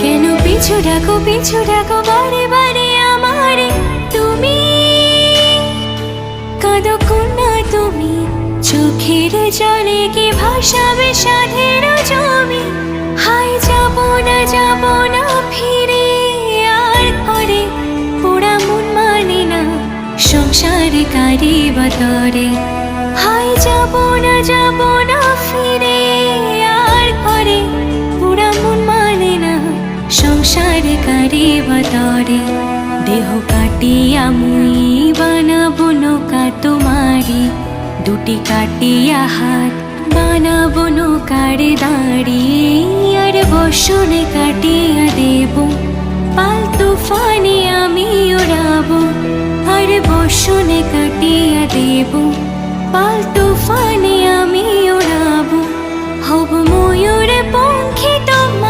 কেন পিছু ডাকো বারে বারে আমারে তুমি? কাঁদো কন্যা তুমি, চোখের জলে কি ভাসাবে সাধের জমি? হায় যাব না ফিরে আর ঘরে, পোড়া মন মানে না সংসারে কারি বাতরে। হায় যাব না ফিরে আর ঘরে, পোড়া মন মানে না সংসারে কারি বাতরে। দেহ কাটিয়া মুই বানাবো নৌকা তোমারি, দুটি কাটিয়া হাত বানাবো নৌকার দাঁড়ি। আর বসনে কাটিয়া দেব পাল তুফানে আমি ওড়াবো, আর বসনে কাটিয়া দেব পাল তুফানে আমি